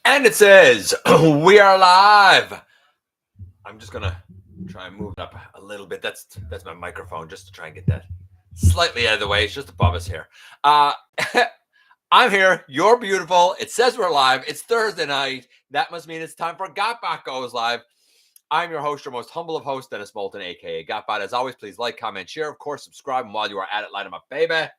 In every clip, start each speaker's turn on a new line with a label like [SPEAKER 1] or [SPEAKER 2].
[SPEAKER 1] And it says, we are live. I'm just going to try and move it up a little bit. That's my microphone, just to try and get that slightly out of the way. It's just above us here. I'm here. You're beautiful. It says we're live. It's Thursday night. That must mean it's time for GotBot Goes live. I'm your host, your most humble of hosts, Dennis Moulton, a.k.a. GotBot. As always, please like, comment, share. Of course, subscribe. And while you are at it, light them up, baby.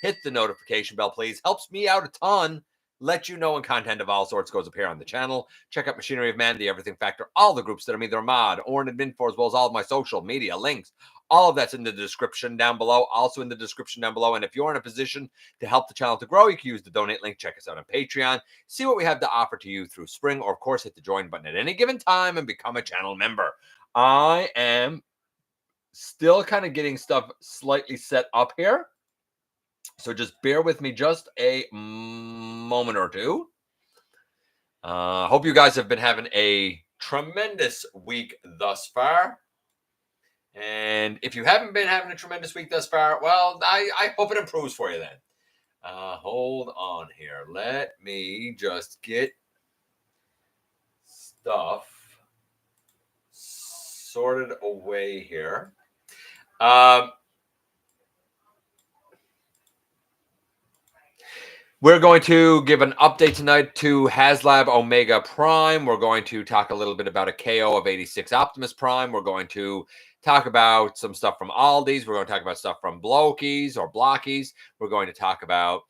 [SPEAKER 1] Hit the notification bell, please. Helps me out a ton. Let you know when content of all sorts goes up here on the channel. Check out Machinery of Man, The Everything Factor, all the groups that I'm either a mod or an admin for, as well as all of my social media links. All of that's in the description down below. Also in the description down below. And if you're in a position to help the channel to grow, you can use the donate link. Check us out on Patreon. See what we have to offer to you through spring. Or, of course, hit the join button at any given time and become a channel member. I am still kind of getting stuff slightly set up here. So just bear with me just a moment or two. Hope you guys have been having a tremendous week thus far. And if you haven't been having a tremendous week thus far, well, I hope it improves for you then. Hold on here. Let me just get stuff sorted away here. We're going to give an update tonight to Haslab Omega Prime. We're going to talk a little bit about a KO of 86 Optimus Prime. We're going to talk about some stuff from Auldey's. We're going to talk about stuff from Blokees or Blokees. We're going to talk about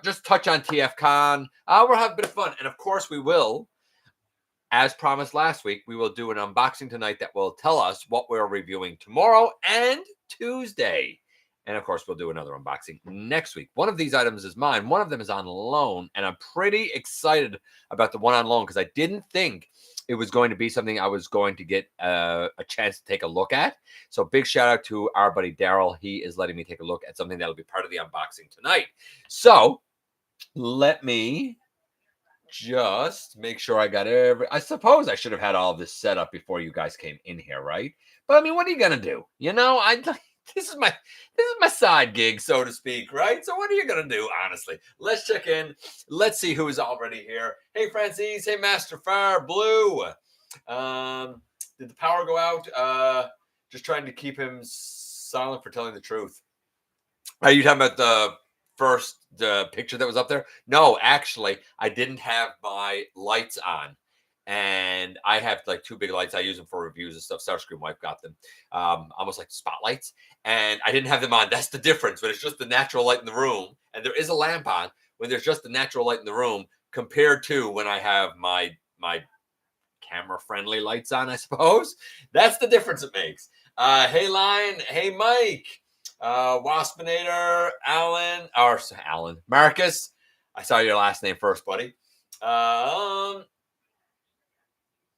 [SPEAKER 1] just touch on TFCon. We'll have a bit of fun. And of course we will, as promised last week, we will do an unboxing tonight that will tell us what we're reviewing tomorrow and Tuesday. And, of course, we'll do another unboxing next week. One of these items is mine. One of them is on loan. And I'm pretty excited about the one on loan because I didn't think it was going to be something I was going to get a chance to take a look at. So big shout out to our buddy Daryl. He is letting me take a look at something that will be part of the unboxing tonight. So let me just make sure I got I suppose I should have had all of this set up before you guys came in here, right? But, I mean, what are you going to do? You know, This is my side gig, so to speak, right? So what are you going to do, honestly? Let's check in. Let's see who is already here. Hey, Francis. Hey, Master Fire Blue. Did the power go out? Just trying to keep him silent for telling the truth. Are you talking about the first picture that was up there? No, actually, I didn't have my lights on. And I have like two big lights. I use them for reviews and stuff. Starscream Wife got them, almost like spotlights. And I didn't have them on. That's the difference. When it's just the natural light in the room, and there is a lamp on, when there's just the natural light in the room, compared to when I have my camera-friendly lights on, I suppose. That's the difference it makes. Hey, Lion. Hey, Mike. Waspinator. Alan. Marcus. I saw your last name first, buddy.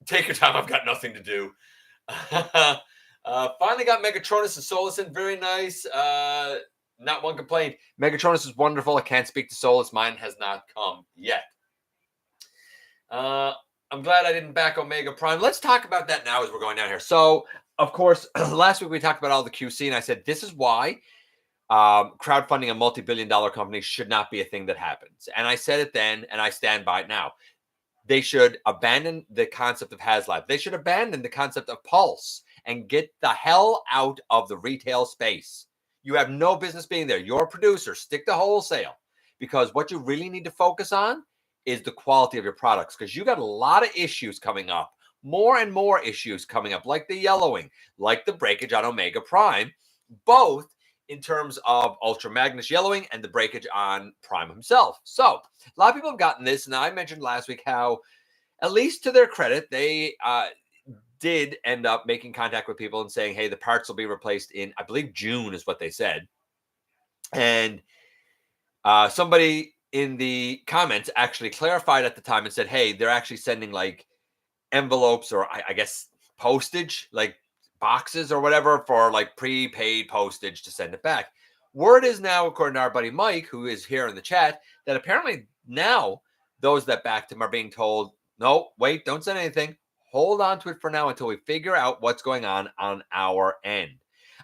[SPEAKER 1] Take your time. I've got nothing to do. Finally got Megatronus and Solus in. Very nice. Not one complaint. Megatronus is wonderful. I can't speak to Solus. Mine has not come yet. I'm glad I didn't back Omega Prime. Let's talk about that now as we're going down here. So, of course, last week we talked about all the QC, and I said this is why crowdfunding a multi-billion-dollar company should not be a thing that happens. And I said it then, and I stand by it now. They should abandon the concept of Haslab. They should abandon the concept of Pulse and get the hell out of the retail space. You have no business being there. You're a producer. Stick to wholesale, because what you really need to focus on is the quality of your products, because you got a lot of issues coming up, more and more issues coming up, like the yellowing, like the breakage on Omega Prime, both in terms of Ultra Magnus yellowing and the breakage on Prime himself. So a lot of people have gotten this, and I mentioned last week how, at least to their credit, they did end up making contact with people and saying, hey, the parts will be replaced in, I believe, June is what they said. And somebody in the comments actually clarified at the time and said, hey, they're actually sending like envelopes or I guess postage, like boxes or whatever, for like prepaid postage to send it back. Word is now, according to our buddy Mike, who is here in the chat, that apparently now those that backed him are being told, no, wait, don't send anything. Hold on to it for now until we figure out what's going on our end.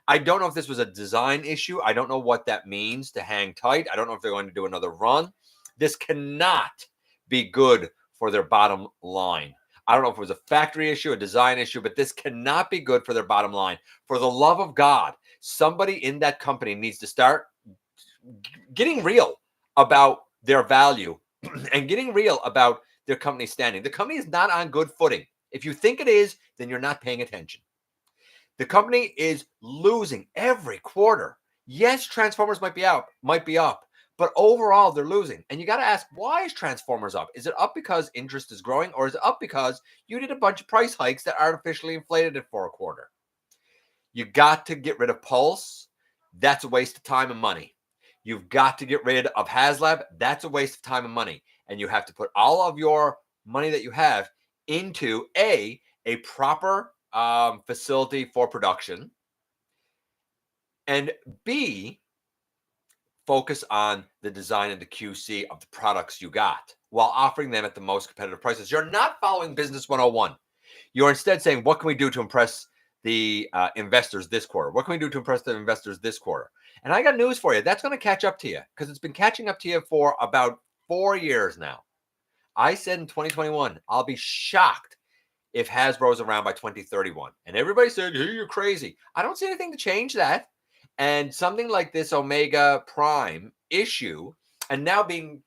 [SPEAKER 1] I don't know if this was a design issue. I don't know what that means to hang tight. I don't know if they're going to do another run. This cannot be good for their bottom line. I don't know if it was a factory issue, a design issue, but this cannot be good for their bottom line. For the love of God, somebody in that company needs to start getting real about their value and getting real about their company standing. The company is not on good footing. If you think it is, then you're not paying attention. The company is losing every quarter. Yes, Transformers might be up, but overall they're losing. And you got to ask, why is Transformers up? Is it up because interest is growing, or is it up because you did a bunch of price hikes that artificially inflated it for a quarter? You got to get rid of Pulse. That's a waste of time and money. You've got to get rid of Haslab. That's a waste of time and money. And you have to put all of your money that you have into a proper facility for production, and B, focus on the design and the QC of the products you got while offering them at the most competitive prices. You're not following Business 101. You're instead saying, what can we do to impress the investors this quarter? What can we do to impress the investors this quarter? And I got news for you. That's going to catch up to you, because it's been catching up to you for about 4 years now. I said in 2021, I'll be shocked if Hasbro's around by 2031. And everybody said, hey, you're crazy. I don't see anything to change that. And something like this Omega Prime issue, and now being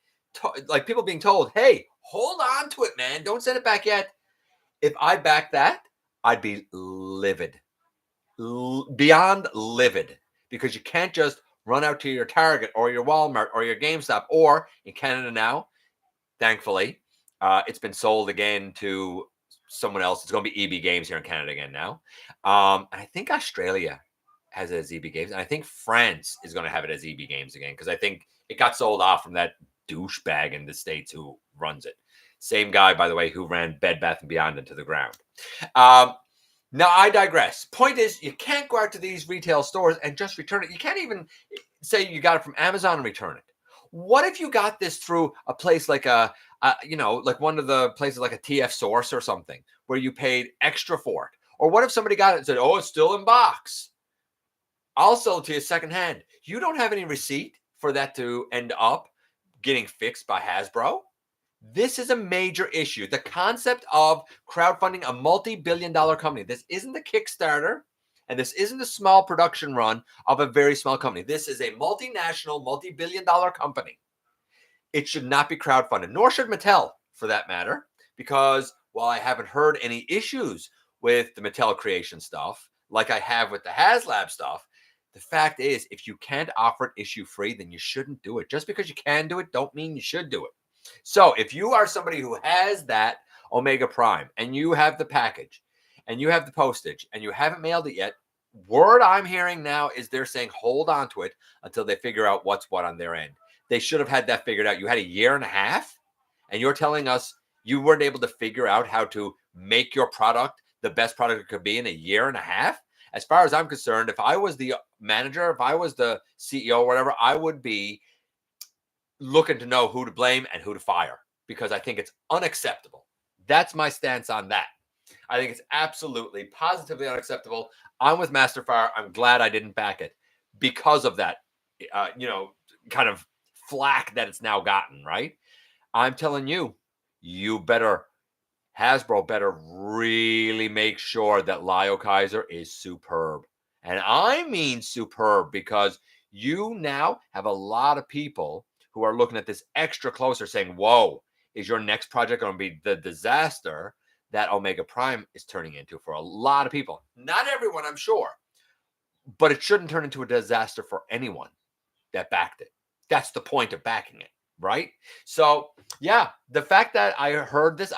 [SPEAKER 1] like people being told, hey, hold on to it, man. Don't send it back yet. If I back that, I'd be livid, beyond livid, because you can't just run out to your Target or your Walmart or your GameStop, or in Canada now, thankfully, it's been sold again to someone else. It's going to be EB Games here in Canada again now. And I think Australia has it as EB Games. And I think France is going to have it as EB Games again, because I think it got sold off from that douchebag in the States who runs it. Same guy, by the way, who ran Bed Bath & Beyond into the ground. Now, I digress. Point is, you can't go out to these retail stores and just return it. You can't even say you got it from Amazon and return it. What if you got this through a place like like one of the places like a TF Source or something, where you paid extra for it? Or what if somebody got it and said, oh, it's still in box? I'll sell it to you secondhand. You don't have any receipt for that to end up getting fixed by Hasbro. This is a major issue. The concept of crowdfunding a multi-billion-dollar company. This isn't the Kickstarter, and this isn't a small production run of a very small company. This is a multinational, multi-billion-dollar company. It should not be crowdfunded, nor should Mattel, for that matter, because while I haven't heard any issues with the Mattel creation stuff, like I have with the Haslab stuff, the fact is, if you can't offer it issue-free, then you shouldn't do it. Just because you can do it, don't mean you should do it. So if you are somebody who has that Omega Prime, and you have the package, and you have the postage, and you haven't mailed it yet, word I'm hearing now is they're saying hold on to it until they figure out what's what on their end. They should have had that figured out. You had a year and a half, and you're telling us you weren't able to figure out how to make your product the best product it could be in a year and a half? As far as I'm concerned, if I was the manager, if I was the CEO or whatever, I would be looking to know who to blame and who to fire, because I think it's unacceptable. That's my stance on that. I think it's absolutely, positively unacceptable. I'm with Masterfire. I'm glad I didn't back it because of that, kind of flack that it's now gotten, right? I'm telling you, Hasbro better really make sure that Lyle Kaiser is superb. And I mean superb, because you now have a lot of people who are looking at this extra closer saying, whoa, is your next project going to be the disaster that Omega Prime is turning into for a lot of people? Not everyone, I'm sure, but it shouldn't turn into a disaster for anyone that backed it. That's the point of backing it, right? So, yeah, the fact that I heard this,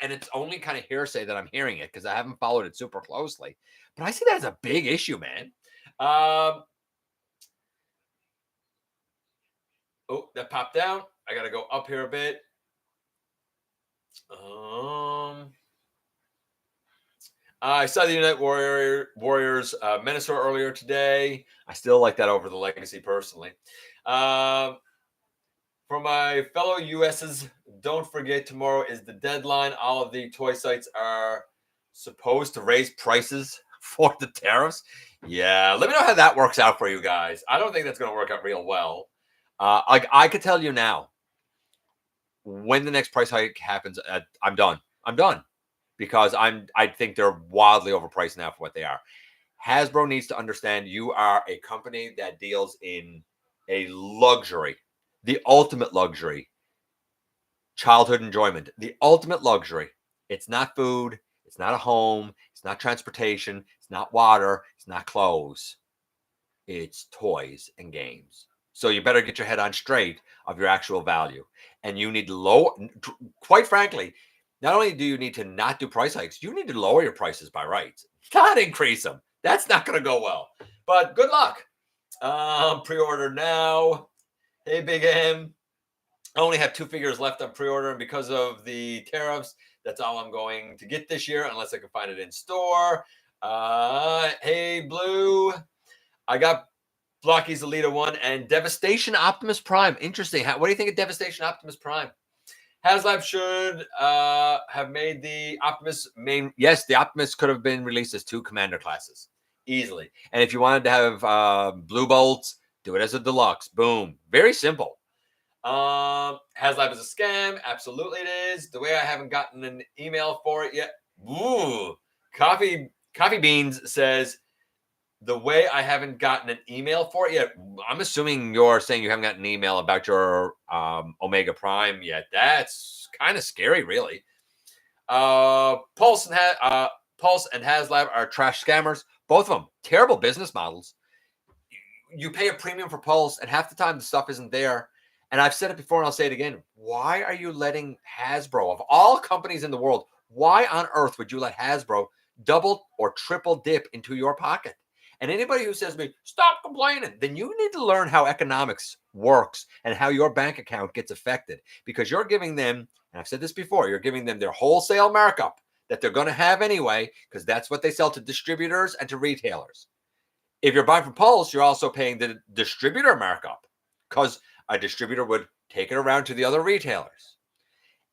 [SPEAKER 1] and it's only kind of hearsay that I'm hearing it because I haven't followed it super closely, but I see that as a big issue, man. Oh, that popped down. I got to go up here a bit. I saw the United Warriors Minotaur earlier today. I still like that over the Legacy personally. For my fellow USs, don't forget tomorrow is the deadline. All of the toy sites are supposed to raise prices for the tariffs. Yeah, let me know how that works out for you guys. I don't think that's going to work out real well. I could tell you now, when the next price hike happens, I'm done. I'm done because I think they're wildly overpriced now for what they are. Hasbro needs to understand you are a company that deals in a luxury, the ultimate luxury, childhood enjoyment, the ultimate luxury. It's not food. It's not a home. It's not transportation. It's not water. It's not clothes. It's toys and games. So you better get your head on straight of your actual value. And you need to lower, quite frankly, not only do you need to not do price hikes, you need to lower your prices by rights, not increase them. That's not going to go well. But good luck. Pre-order now. Hey, Big M. I only have 2 figures left on pre-order, and because of the tariffs, that's all I'm going to get this year, unless I can find it in store. Hey, Blue. I got Blokees Elite 1 and Devastation Optimus Prime. Interesting. What do you think of Devastation Optimus Prime? Haslab should have made the Optimus main. Yes, the Optimus could have been released as 2 commander classes easily. And if you wanted to have blue bolts, do it as a deluxe. Boom. Very simple. Haslab is a scam. Absolutely it is. The way I haven't gotten an email for it yet. Ooh. Coffee Beans says, the way I haven't gotten an email for it yet. I'm assuming you're saying you haven't gotten an email about your Omega Prime yet. That's kind of scary, really. Pulse and Haslab are trash scammers. Both of them. Terrible business models. You pay a premium for Pulse, and half the time the stuff isn't there. And I've said it before, and I'll say it again. Why are you letting Hasbro, of all companies in the world, why on earth would you let Hasbro double or triple dip into your pocket? And anybody who says to me, stop complaining, then you need to learn how economics works and how your bank account gets affected. Because you're giving them, and I've said this before, you're giving them their wholesale markup that they're going to have anyway, because that's what they sell to distributors and to retailers. If you're buying from Pulse, you're also paying the distributor markup, because a distributor would take it around to the other retailers.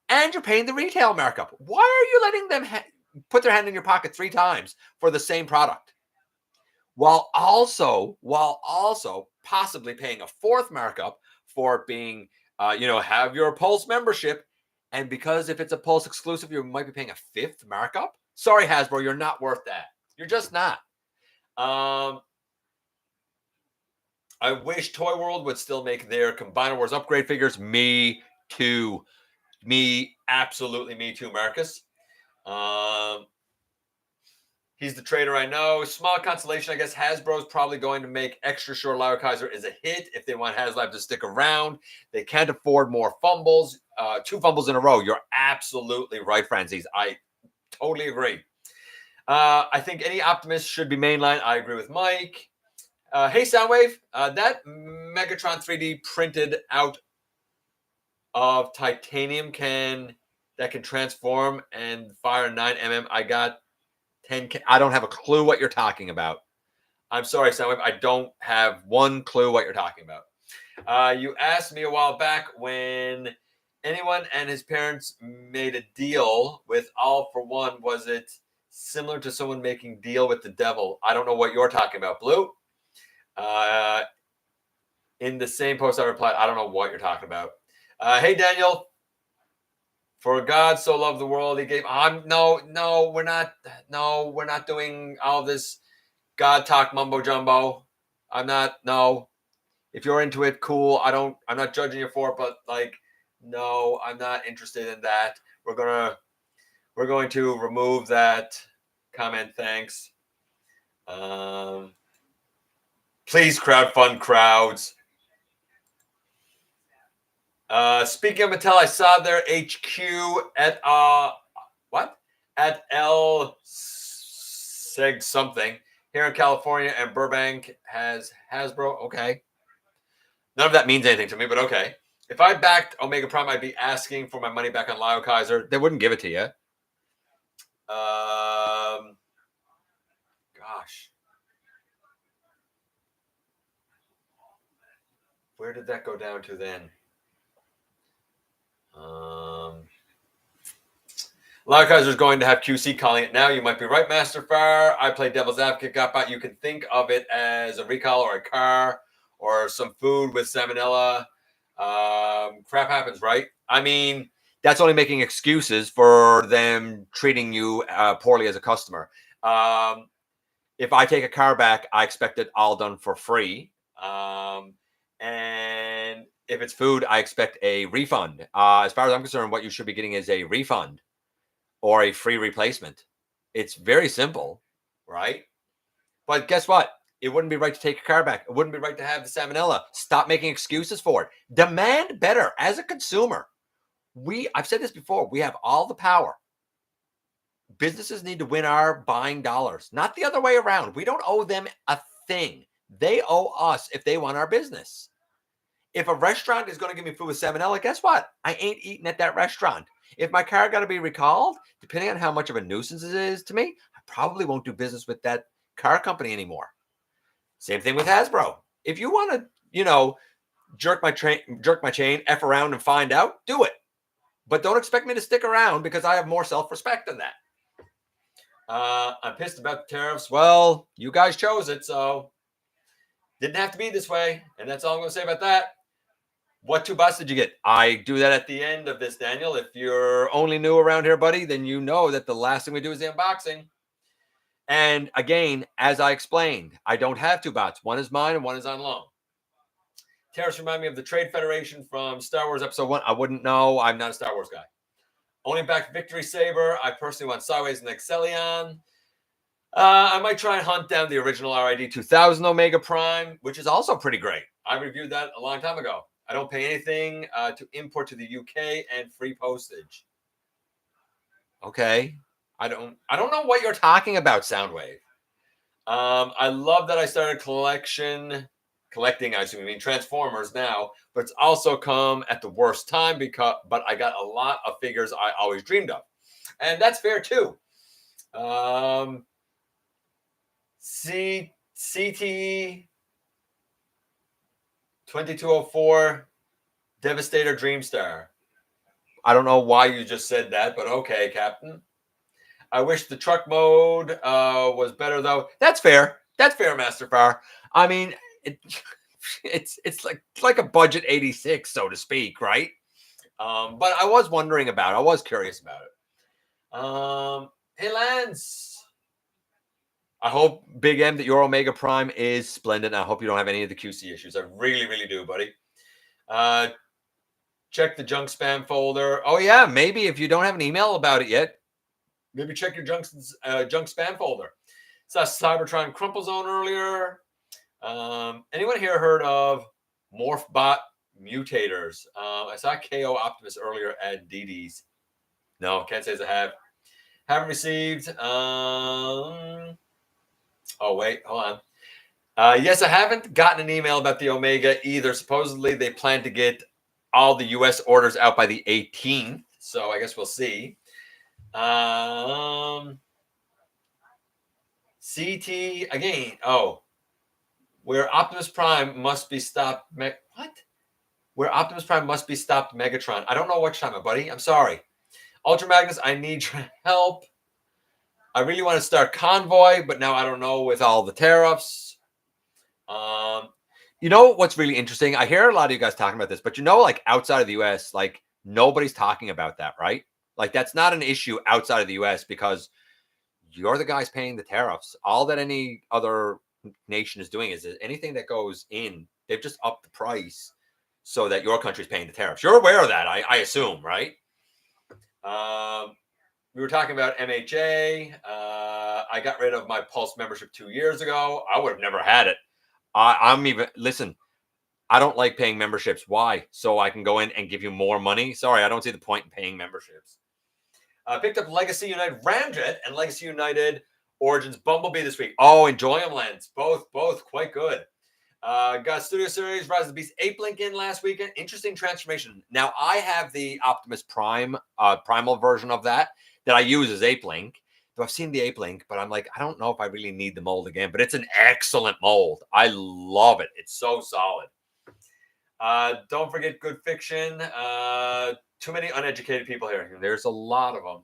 [SPEAKER 1] And you're paying the retail markup. Why are you letting them put their hand in your pocket 3 times for the same product? While also possibly paying a 4th markup for being, have your Pulse membership. And because if it's a Pulse exclusive, you might be paying a 5th markup. Sorry, Hasbro, you're not worth that. You're just not. I wish Toy World would still make their Combiner Wars upgrade figures. Me too. Absolutely me too, Marcus. He's the trader I know. Small consolation, I guess Hasbro's probably going to make extra sure Lyle Kaiser is a hit if they want Haslab to stick around. They can't afford more fumbles. 2 fumbles in a row. You're absolutely right, Francis. I totally agree. I think any Optimus should be mainline. I agree with Mike. Hey, Soundwave. That Megatron 3D printed out of titanium can transform and fire 9mm. I got 10K. I don't have a clue what you're talking about. I'm sorry, Soundwave. I don't have one clue what you're talking about. You asked me a while back when anyone and his parents made a deal with All for One. Was it similar to someone making deal with the devil? I don't know what you're talking about, Blue. In the same post I replied, I don't know what you're talking about. Hey, Daniel. For God so loved the world, he gave. No, we're not doing all this God talk mumbo jumbo. I'm not. No, if you're into it, cool. I'm not judging you for it, but no, I'm not interested in that. We're going to remove that comment. Thanks. Please crowdfund crowds. Speaking of Mattel, I saw their HQ at at El Seg something here in California, and Burbank has Hasbro. Okay, none of that means anything to me, but okay. If I backed Omega Prime, I'd be asking for my money back on Lyle Kaiser. They wouldn't give it to you. Gosh. Where did that go down to then? Lyle Kaiser's going to have QC calling it now. You might be right, Master Far. I play devil's advocate. GotBot. You can think of it as a recall or a car or some food with salmonella. Crap happens, right? I mean, that's only making excuses for them treating you poorly as a customer. If I take a car back, I expect it all done for free. And if it's food, I expect a refund. As far as I'm concerned, what you should be getting is a refund or a free replacement. It's very simple, right? But guess what? It wouldn't be right to take a car back. It wouldn't be right to have the salmonella. Stop making excuses for it. Demand better as a consumer. I've said this before, we have all the power. Businesses need to win our buying dollars, not the other way around. We don't owe them a thing. They owe us if they want our business. If a restaurant is going to give me food with salmonella, guess what? I ain't eating at that restaurant. If my car got to be recalled, depending on how much of a nuisance it is to me, I probably won't do business with that car company anymore. Same thing with Hasbro. If you want to, jerk my chain, F around and find out, do it. But don't expect me to stick around because I have more self-respect than that. I'm pissed about the tariffs. Well, you guys chose it, so didn't have to be this way. And that's all I'm going to say about that. What 2 bots did you get? I do that at the end of this, Daniel. If you're only new around here, buddy, then you know that the last thing we do is the unboxing. And again, as I explained, I don't have 2 bots. One is mine and one is on loan. Tariffs remind me of the Trade Federation from Star Wars Episode 1. I wouldn't know. I'm not a Star Wars guy. Only back Victory Saber. I personally want Sideways and Excellion. I might try and hunt down the original RID 2000 Omega Prime, which is also pretty great. I reviewed that a long time ago. I don't pay anything to import to the UK and free postage. Okay. I don't know what you're talking about, Soundwave. I love that I started collecting, I assume you mean Transformers now, but it's also come at the worst time but I got a lot of figures I always dreamed of. And that's fair too. CT 2204 Devastator Dreamstar. I don't know why you just said that, but okay, Captain. I wish the truck mode was better, though. That's fair. That's fair, Master Far. I mean, it's like a budget 86, so to speak, right? But I was wondering about it. I was curious about it. Hey, Lance. I hope, Big M, that your Omega Prime is splendid. I hope you don't have any of the QC issues. I really, really do, buddy. Check the junk spam folder. Oh, yeah, maybe if you don't have an email about it yet, maybe check your junk spam folder. Saw Cybertron Crumple Zone earlier. Anyone here heard of MorphBot Mutators? I saw KO Optimus earlier at DD's. No, can't say as I have. Haven't received. Oh, wait, hold on. Yes, I haven't gotten an email about the Omega either. Supposedly, they plan to get all the U.S. orders out by the 18th. So I guess we'll see. CT again. Oh, where Optimus Prime must be stopped. What? Where Optimus Prime must be stopped. Megatron. I don't know what you're talking about, buddy. I'm sorry. Ultra Magnus, I need your help. I really want to start Convoy, but now I don't know with all the tariffs. You know what's really interesting? I hear a lot of you guys talking about this, but like outside of the U.S., like nobody's talking about that, right? Like that's not an issue outside of the U.S. because you're the guys paying the tariffs. All that any other nation is doing is that anything that goes in, they've just upped the price so that your country's paying the tariffs. You're aware of that, I assume, right? We were talking about MHA. I got rid of my Pulse membership 2 years ago. I would have never had it. Listen, I don't like paying memberships. Why? So I can go in and give you more money? Sorry, I don't see the point in paying memberships. Picked up Legacy United Ramjet and Legacy United Origins Bumblebee this week. Oh, enjoy them, Lens. Both quite good. Got Studio Series Rise of the Beast Ape Link in last weekend. Interesting transformation. Now, I have the Optimus Prime, primal version of that I use as Ape Link. So I've seen the Ape Link, but I'm like, I don't know if I really need the mold again. But it's an excellent mold. I love it. It's so solid. Don't forget Good Fiction. Too many uneducated people here. There's a lot of them.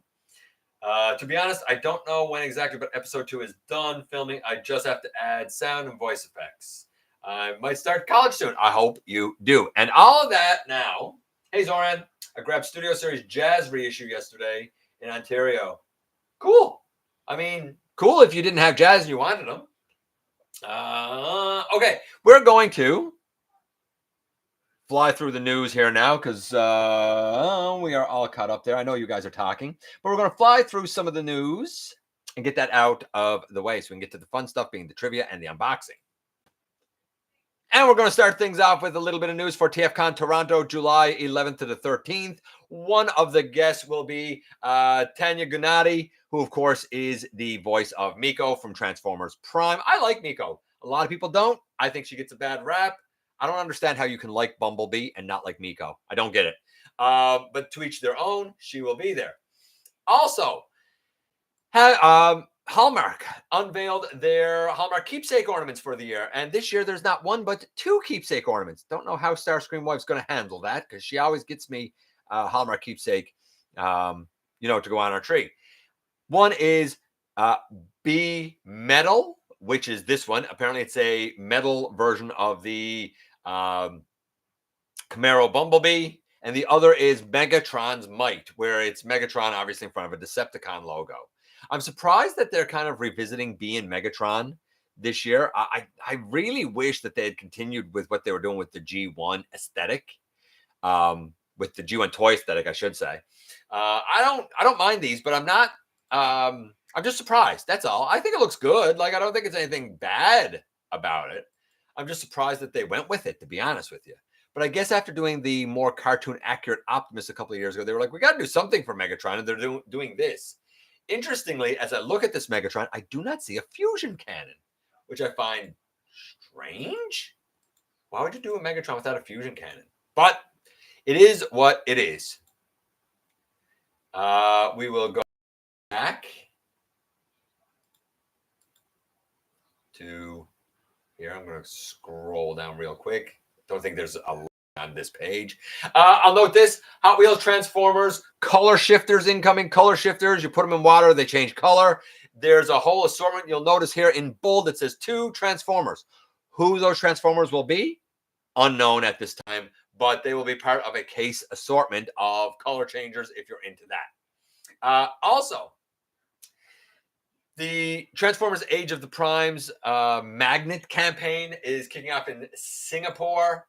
[SPEAKER 1] To be honest, I don't know when exactly, but episode 2 is done filming. I just have to add sound and voice effects. I might start college soon. I hope you do. And all of that now Hey, Zoran. I grabbed Studio Series Jazz reissue yesterday in Ontario. Cool. I mean, cool if you didn't have Jazz and you wanted them. Okay, we're going to fly through the news here now because we are all caught up there. I know you guys are talking, but we're going to fly through some of the news and get that out of the way so we can get to the fun stuff, being the trivia and the unboxing. And we're going to start things off with a little bit of news for TFCon Toronto, July 11th to the 13th. One of the guests will be Tanya Gunati, who, of course, is the voice of Miko from Transformers Prime. I like Miko. A lot of people don't. I think she gets a bad rap. I don't understand how you can like Bumblebee and not like Miko. I don't get it. But to each their own, she will be there. Also, Hallmark unveiled their Hallmark keepsake ornaments for the year. And this year, there's not one, but two keepsake ornaments. Don't know how Starscream Wife's going to handle that because she always gets me Hallmark keepsake, to go on our tree. One is B Metal, which is this one. Apparently, it's a metal version of the Camaro Bumblebee. And the other is Megatron's Might, where it's Megatron, obviously, in front of a Decepticon logo. I'm surprised that they're kind of revisiting being Megatron this year. I really wish that they had continued with what they were doing with the G1 aesthetic, with the G1 toy aesthetic, I should say. I don't mind these, but I'm not. I'm just surprised. That's all. I think it looks good. Like, I don't think it's anything bad about it. I'm just surprised that they went with it, to be honest with you. But I guess after doing the more cartoon accurate Optimus a couple of years ago, they were like, we got to do something for Megatron, and they're doing this. Interestingly, as I look at this Megatron, I do not see a fusion cannon, which I find strange. Why would you do a Megatron without a fusion cannon? But it is what it is. We will go back to here. I'm going to scroll down real quick. Don't think there's a lot on this page. I'll note this: Hot Wheels Transformers color shifters incoming. Color shifters. You put them in water, they change color. There's a whole assortment. You'll notice here in bold it says 2 Transformers. Who those Transformers will be, unknown at this time, but they will be part of a case assortment of color changers if you're into that. Also, the Transformers Age of the Primes magnet campaign is kicking off in Singapore.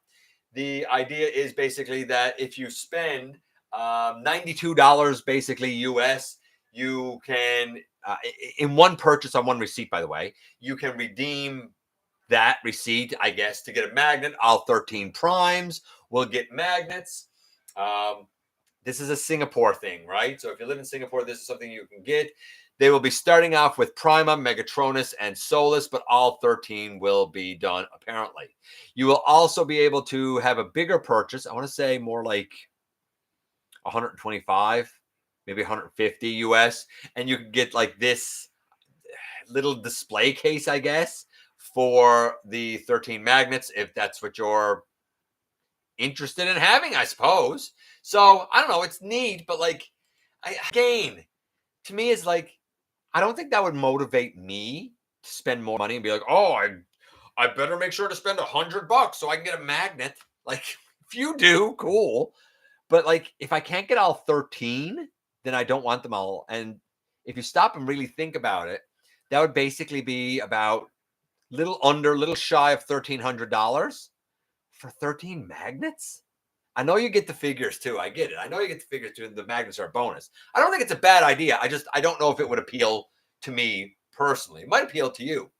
[SPEAKER 1] The idea is basically that if you spend $92 basically US, you can, in one purchase on one receipt, by the way, you can redeem that receipt, I guess, to get a magnet. All 13 primes will get magnets. This is a Singapore thing, right? So if you live in Singapore, this is something you can get. They will be starting off with Prima, Megatronus, and Solus, but all 13 will be done, apparently. You will also be able to have a bigger purchase. I want to say more like 125, maybe 150 US. And you can get like this little display case, I guess, for the 13 magnets, if that's what you're interested in having, I suppose. So, I don't know. It's neat, but like, again, to me, it's like, I don't think that would motivate me to spend more money and be like, oh, I better make sure to spend $100 so I can get a magnet. Like, if you do, cool. But like, if I can't get all 13, then I don't want them all. And if you stop and really think about it, that would basically be about little shy of $1,300 for 13 magnets. I know you get the figures too. I get it. I know you get the figures too. The magnets are a bonus. I don't think it's a bad idea. I don't know if it would appeal to me personally. It might appeal to you.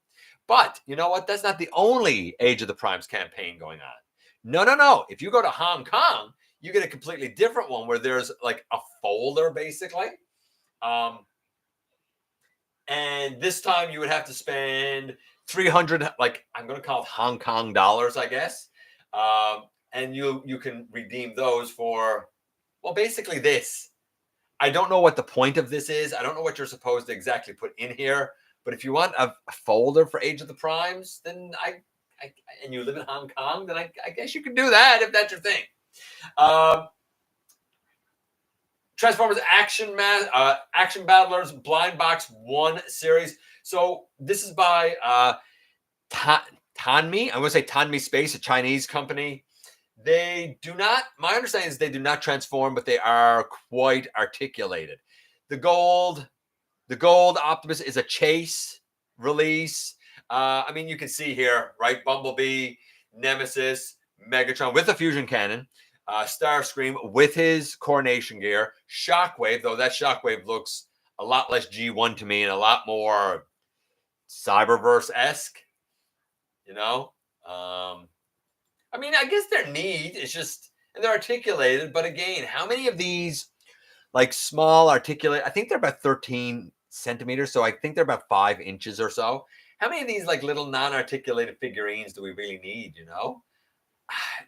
[SPEAKER 1] But you know what? That's not the only Age of the Primes campaign going on. No. If you go to Hong Kong, you get a completely different one where there's like a folder basically. And this time you would have to spend 300, like I'm going to call it Hong Kong dollars, I guess. And you can redeem those for, well, basically this. I don't know what the point of this is. I don't know what you're supposed to exactly put in here. But if you want a folder for Age of the Primes, then and you live in Hong Kong, then I guess you can do that if that's your thing. Transformers Action Battlers Blind Box 1 series. So this is by Tanmi. I'm going to say Tanmi Space, a Chinese company. They do not, my understanding is they do not transform, but they are quite articulated. The gold Optimus is a chase release. I mean, you can see here, right? Bumblebee, Nemesis, Megatron with a fusion cannon, Starscream with his coronation gear, Shockwave, though that Shockwave looks a lot less G1 to me and a lot more Cyberverse-esque, you know? I mean, I guess they're neat. It's just, and they're articulated. But again, how many of these, like small articulate, I think they're about 13 centimeters. So I think they're about 5 inches or so. How many of these like little non-articulated figurines do we really need, you know?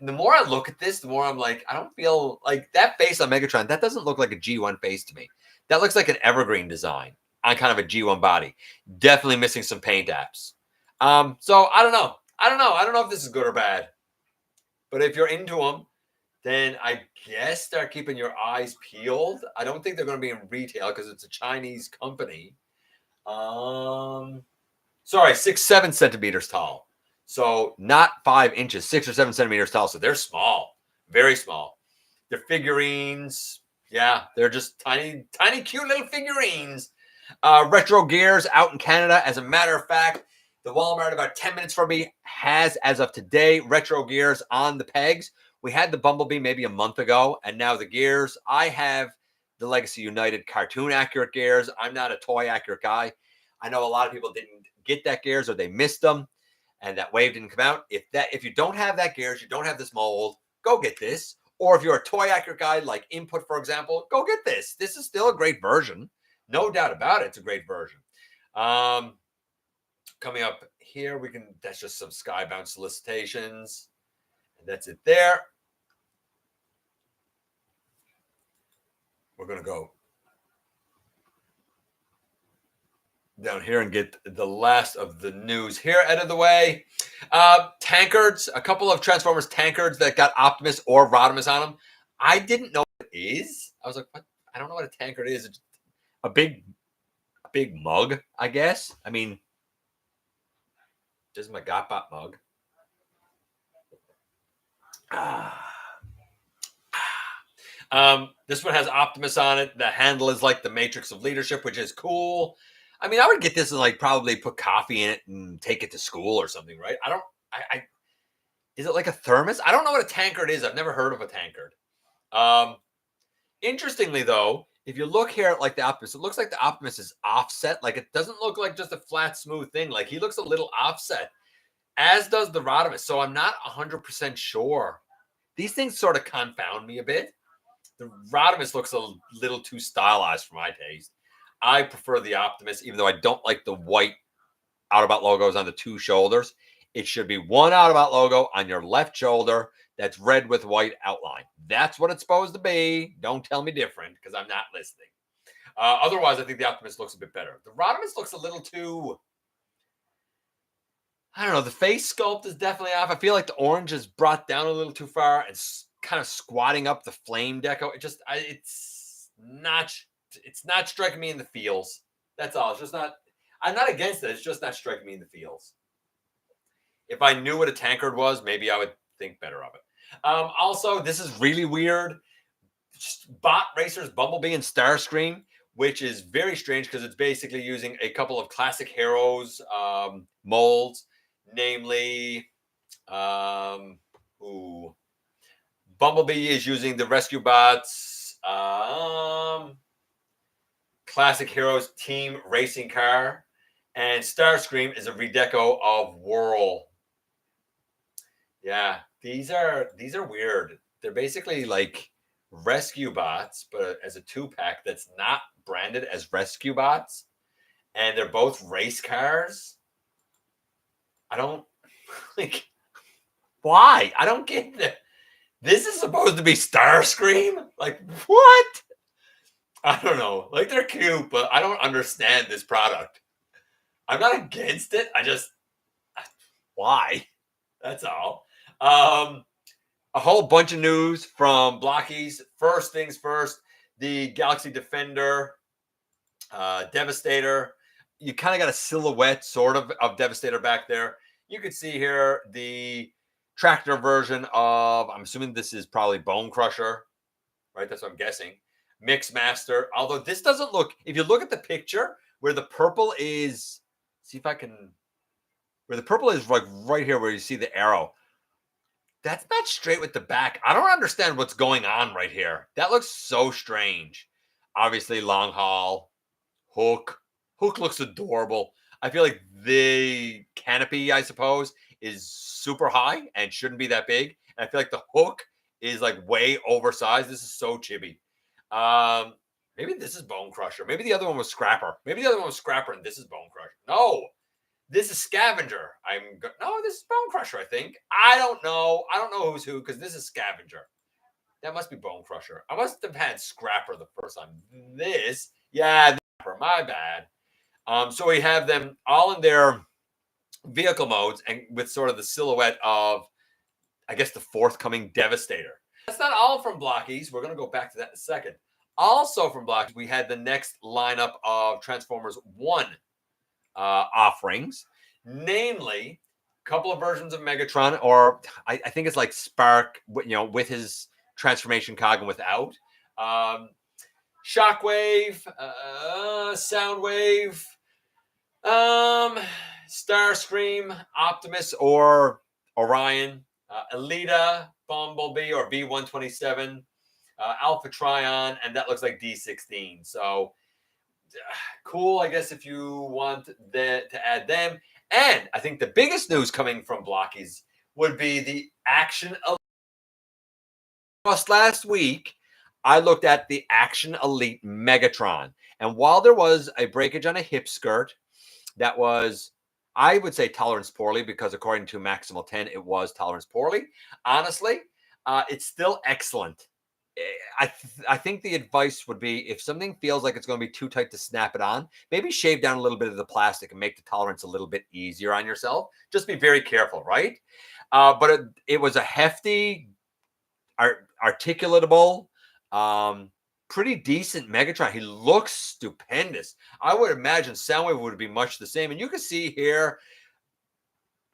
[SPEAKER 1] The more I look at this, the more I'm like, I don't feel like that face on Megatron, that doesn't look like a G1 face to me. That looks like an evergreen design on kind of a G1 body. Definitely missing some paint apps. So I don't know. I don't know if this is good or bad. But if you're into them, then I guess start keeping your eyes peeled. I don't think they're going to be in retail because it's a Chinese company. Sorry, 6-7 centimeters tall. So not 5 inches, 6 or 7 centimeters tall. So they're small, very small. They're figurines. Yeah, they're just tiny, cute little figurines. Retro Gears out in Canada. As a matter of fact, the Walmart about 10 minutes from me has, as of today, Retro Gears on the pegs. We had the Bumblebee maybe a month ago, and now the Gears. I have the Legacy United cartoon accurate Gears. I'm not a toy accurate guy. I know a lot of people didn't get that Gears or they missed them, and that wave didn't come out. If you don't have that Gears, you don't have this mold, go get this. Or if you're a toy accurate guy like Input, for example, go get this. This is still a great version. No doubt about it. It's a great version. Coming up here, that's just some Skybound solicitations. And that's it there. We're going to go down here and get the last of the news here out of the way. Tankards, a couple of Transformers tankards that got Optimus or Rodimus on them. I didn't know what it is. I was like, what? I don't know what a tankard is. It's a big mug, I guess. I mean, this is my GotBot mug. This one has Optimus on it. The handle is like the Matrix of Leadership, which is cool. I mean, I would get this and like probably put coffee in it and take it to school or something, right? Is it like a thermos? I don't know what a tankard is. I've never heard of a tankard. Interestingly, though, if you look here at like the Optimus, it looks like the Optimus is offset. Like it doesn't look like just a flat, smooth thing. Like he looks a little offset, as does the Rodimus. So I'm not 100% sure. These things sort of confound me a bit. The Rodimus looks a little too stylized for my taste. I prefer the Optimus, even though I don't like the white Autobot logos on the two shoulders. It should be one Autobot logo on your left shoulder that's red with white outline. That's what it's supposed to be. Don't tell me different because I'm not listening. Otherwise, I think the Optimus looks a bit better. The Rodimus looks a little too, I don't know. The face sculpt is definitely off. I feel like the orange is brought down a little too far and kind of squatting up the flame deco. It's not striking me in the feels. That's all. It's just not. I'm not against it. It's just not striking me in the feels. If I knew what a tankard was, maybe I would think better of it. Also, this is really weird. Bot Racers Bumblebee and Starscream, which is very strange because it's basically using a couple of classic heroes molds, namely, Bumblebee is using the Rescue Bots Classic Heroes Team Racing Car, and Starscream is a redeco of Whirl. Yeah, these are weird. They're basically like Rescue Bots, but as a 2-pack that's not branded as Rescue Bots, and they're both race cars. I don't like why. I don't get that. This is supposed to be Starscream. Like what? I don't know. Like they're cute, but I don't understand this product. I'm not against it. Why? That's all. A whole bunch of news from Blokees. First things first, the Galaxy Defender, Devastator. You kind of got a silhouette sort of Devastator back there. You can see here the tractor version of, I'm assuming this is probably Bone Crusher, right? That's what I'm guessing. Mix Master. Although this doesn't look, if you look at the picture where the purple is, see if I can, where the purple is like right here where you see the arrow. That's not straight with the back. I don't understand what's going on right here. That looks so strange. Obviously, long haul, Hook. Hook looks adorable. I feel like the canopy, I suppose, is super high and shouldn't be that big. And I feel like the hook is like way oversized. This is so chibi. Maybe this is Bone Crusher. Maybe the other one was Scrapper. Maybe the other one was Scrapper and this is Bone Crusher. No, this is Scavenger. No, this is Bone Crusher, I think. I don't know. I don't know who's who because this is Scavenger. That must be Bone Crusher. I must have had Scrapper the first time. This, yeah, Scrapper, my bad. So we have them all in their vehicle modes and with sort of the silhouette of, I guess, the forthcoming Devastator. That's not all from Blokees. We're going to go back to that in a second. Also from Blokees, we had the next lineup of Transformers 1 offerings, namely a couple of versions of Megatron, or I think it's like Spark, with his transformation cog and without. Shockwave, Soundwave, Starscream, Optimus, or Orion, Elita, Bumblebee, or B-127, Alpha Trion, and that looks like D-16. So cool, I guess, if you want to add them. And I think the biggest news coming from Blokees would be the Action Elite. Just last week, I looked at the Action Elite Megatron. And while there was a breakage on a hip skirt that was, I would say, tolerance poorly, because according to Maximal 10, it was tolerance poorly. Honestly, it's still excellent. I think the advice would be, if something feels like it's going to be too tight to snap it on, maybe shave down a little bit of the plastic and make the tolerance a little bit easier on yourself. Just be very careful, right? But it was a hefty, articulatable, pretty decent Megatron. He looks stupendous. I would imagine Soundwave would be much the same. And you can see here,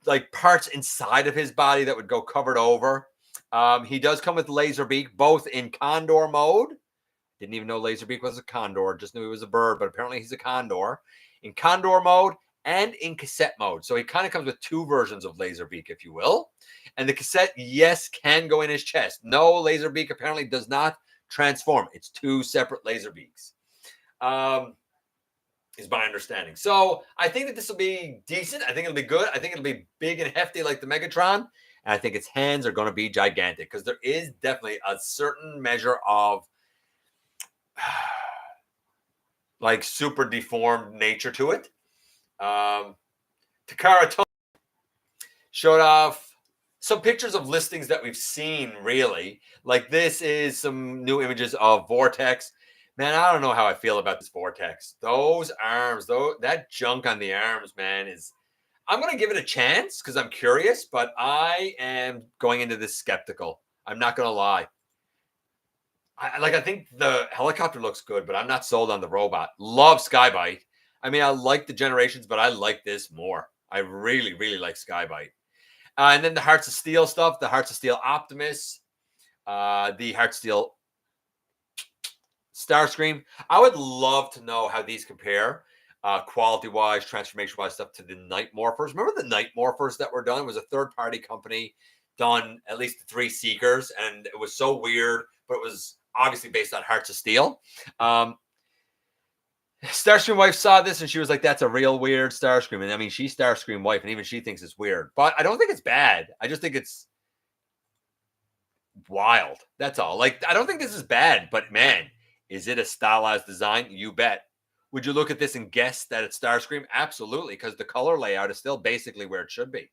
[SPEAKER 1] like, parts inside of his body that would go covered over. He does come with Laserbeak, both in Condor mode. Didn't even know Laserbeak was a Condor. Just knew he was a bird, but apparently he's a Condor. In Condor mode and in cassette mode. So he kind of comes with two versions of Laserbeak, if you will. And the cassette, yes, can go in his chest. No, Laserbeak apparently does not transform. It's two separate Laserbeaks. Is my understanding. So I think that this will be decent. I think it'll be good. I think it'll be big and hefty like the Megatron. And I think its hands are going to be gigantic, because there is definitely a certain measure of like super deformed nature to it. Takara Tomy showed off some pictures of listings that we've seen, really. Like, this is some new images of Vortex. Man, I don't know how I feel about this Vortex. Those arms, that junk on the arms, man, I'm going to give it a chance because I'm curious, but I am going into this skeptical. I'm not going to lie. I think the helicopter looks good, but I'm not sold on the robot. Love Skybite. I mean, I like the Generations, but I like this more. I really, really like Skybite. And then the Hearts of Steel stuff, the Hearts of Steel Optimus, the Hearts of Steel Starscream. I would love to know how these compare, quality-wise, transformation-wise stuff, to the Night Morphers. Remember the Night Morphers that were done? It was a third-party company done, at least the Three Seekers, and it was so weird, but it was obviously based on Hearts of Steel. Starscream wife saw this and she was like, that's a real weird Starscream. And I mean, she's Starscream wife, and even she thinks it's weird. But I don't think it's bad. I just think it's wild. That's all. Like, I don't think this is bad, but man, is it a stylized design? You bet. Would you look at this and guess that it's Starscream? Absolutely, because the color layout is still basically where it should be.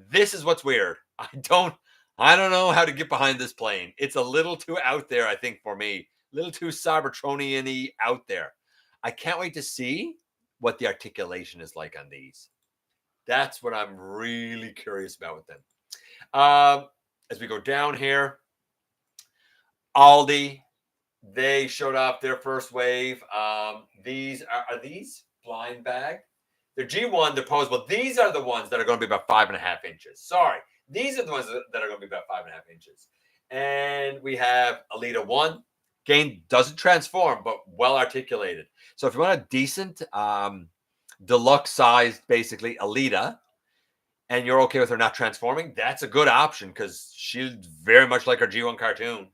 [SPEAKER 1] This is what's weird. I don't know how to get behind this plane. It's a little too out there, I think, for me. A little too Cybertronian-y out there. I can't wait to see what the articulation is like on these. That's what I'm really curious about with them. As we go down here, Auldey, they showed off their first wave. These are these blind bag? They're G1, they're posable. These are the ones that are going to be about 5.5 inches. Sorry, These are the ones that are going to be about 5.5 inches. And we have Alita 1. Gain doesn't transform, but well articulated. So if you want a decent deluxe sized, basically, Alita, and you're okay with her not transforming, that's a good option because she's very much like her G1 cartoon.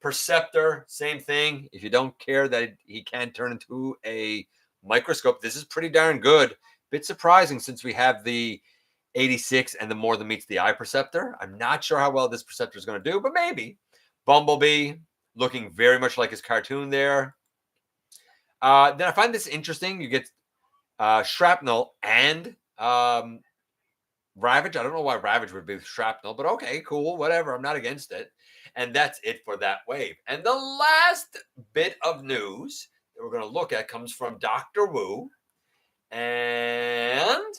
[SPEAKER 1] Perceptor, same thing. If you don't care that he can turn into a microscope, this is pretty darn good. Bit surprising since we have the 86 and the more than meets the eye Perceptor. I'm not sure how well this Perceptor is going to do, but maybe. Bumblebee, looking very much like his cartoon there. Then I find this interesting. You get Shrapnel and Ravage. I don't know why Ravage would be Shrapnel, but okay, cool, whatever. I'm not against it. And that's it for that wave. And the last bit of news that we're going to look at comes from Dr. Wu and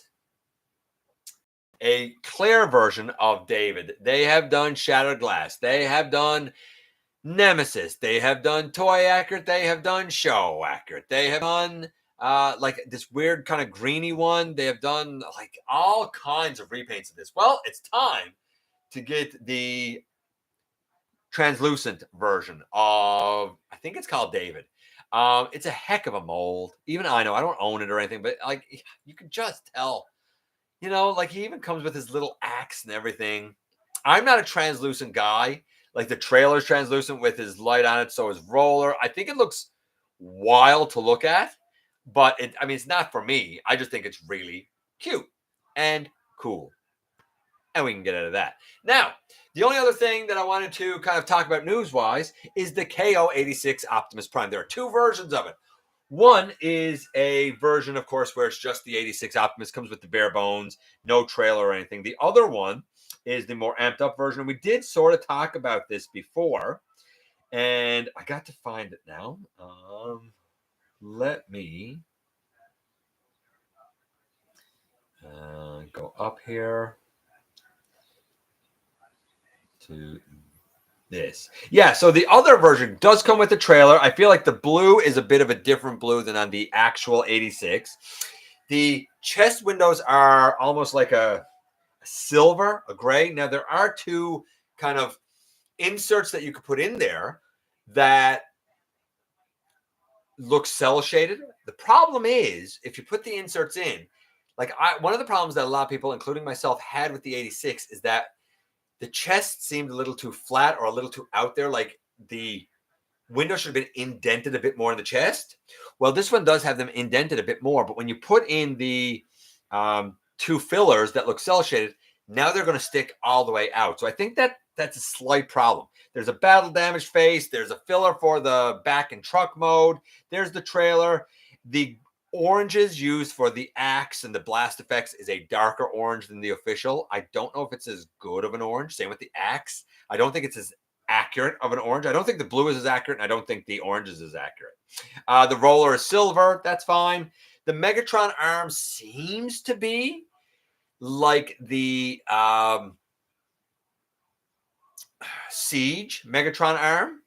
[SPEAKER 1] a clear version of David. They have done Shattered Glass. They have done Nemesis. They have done Toy Accurate. They have done Show Accurate. They have done like this weird kind of greeny one. They have done like all kinds of repaints of this. Well, it's time to get the translucent version of, I think it's called David. It's a heck of a mold. Even I know I don't own it or anything, but like you can just tell, you know, like he even comes with his little axe and everything. I'm not a translucent guy. Like the trailer's translucent with his light on it, so his roller. I think it looks wild to look at, but it's not for me. I just think it's really cute and cool. And we can get out of that. Now, the only other thing that I wanted to kind of talk about news-wise is the KO86 Optimus Prime. There are two versions of it. One is a version, of course, where it's just the 86 Optimus, comes with the bare bones, no trailer or anything. The other one is the more amped up version. We did sort of talk about this before, and I got to find it now. Let me go up here to this. Yeah, so the other version does come with a trailer. I feel like the blue is a bit of a different blue than on the actual 86. The chest windows are almost like a silver, a gray. Now, there are two kind of inserts that you could put in there that look cell shaded. The problem is, if you put the inserts in, like one of the problems that a lot of people, including myself, had with the 86 is that the chest seemed a little too flat or a little too out there. Like the window should have been indented a bit more in the chest. Well, this one does have them indented a bit more, but when you put in the two fillers that look cell shaded, now they're going to stick all the way out. So I think that's a slight problem. There's a battle damage face. There's a filler for the back and truck mode. There's the trailer. The oranges used for the axe and the blast effects is a darker orange than the official. I don't know if it's as good of an orange. Same with the axe. I don't think it's as accurate of an orange. I don't think the blue is as accurate, and I don't think the orange is as accurate. The roller is silver. That's fine. The Megatron arm seems to be like the Siege Megatron arm,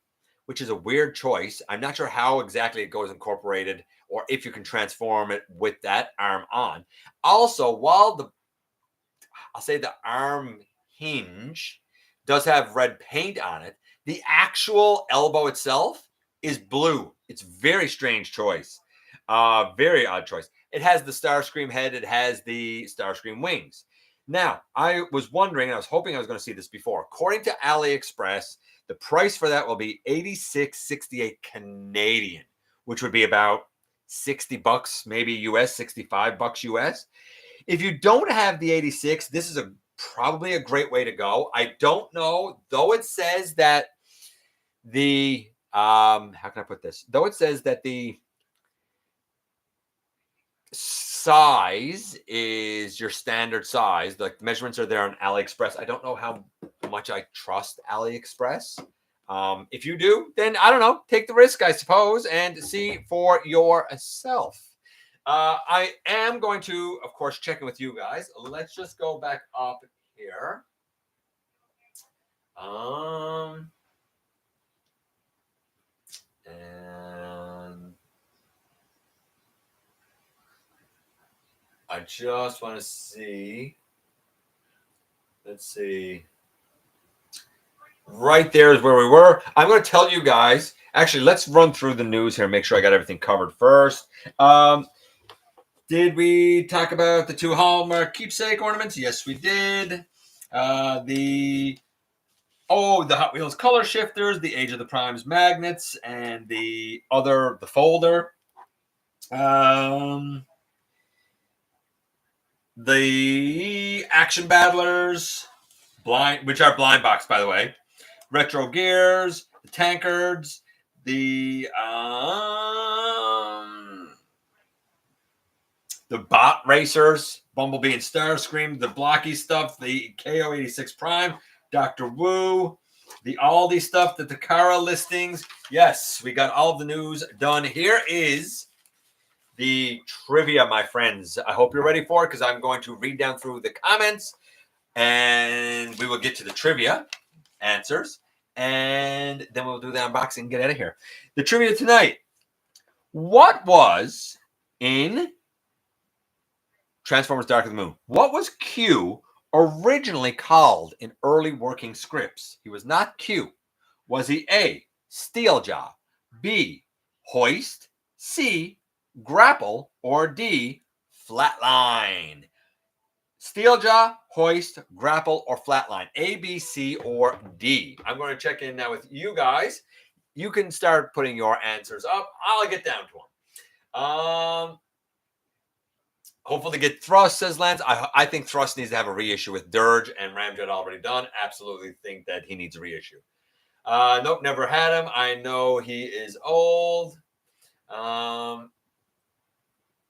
[SPEAKER 1] which is a weird choice. I'm not sure how exactly it goes incorporated or if you can transform it with that arm on. Also, while I'll say the arm hinge does have red paint on it, the actual elbow itself is blue. It's very strange choice. Very odd choice. It has the Starscream head. It has the Starscream wings. Now, I was wondering, and I was hoping I was going to see this before. According to AliExpress, the price for that will be $86.68 Canadian, which would be about $60, maybe US, $65 US. If you don't have the 86, this is probably a great way to go. I don't know, though it says that the how can I put this? Though it says that the size is your standard size, like the measurements are there on AliExpress. I don't know how much I trust AliExpress. If you do, then I don't know, take the risk, I suppose, and see for yourself. I am going to, of course, check in with you guys. Let's just go back up here. And I just want to see. Let's see. Right there is where we were. I'm going to tell you guys. Actually, let's run through the news here and make sure I got everything covered first. Did we talk about the 2 Hallmark keepsake ornaments? Yes, we did. The Hot Wheels color shifters, the Age of the Primes magnets, and the folder. The action battlers, which are blind box, by the way. Retro gears, the tankards, the bot racers, Bumblebee and Starscream, the Blokees stuff, the KO 86 Prime, Dr. Wu, the Auldey stuff, the Takara listings. Yes, we got all of the news done. Here is the trivia, my friends. I hope you're ready for it, because I'm going to read down through the comments and we will get to the trivia answers, and then we'll do the unboxing and get out of here. The trivia tonight. What was in Transformers Dark of the Moon? What was Q originally called in early working scripts? He was not Q. Was he A, Steeljaw, B, Hoist, C, Grapple, or D, Flatline? Steeljaw, Hoist, Grapple, or Flatline? A, B, C, or D? I'm going to check in now with you guys. You can start putting your answers up. I'll get down to them. Hopefully get Thrust, says Lance. I think Thrust needs to have a reissue with Dirge, and Ramjet already done. Absolutely think that he needs a reissue. Nope, never had him. I know he is old.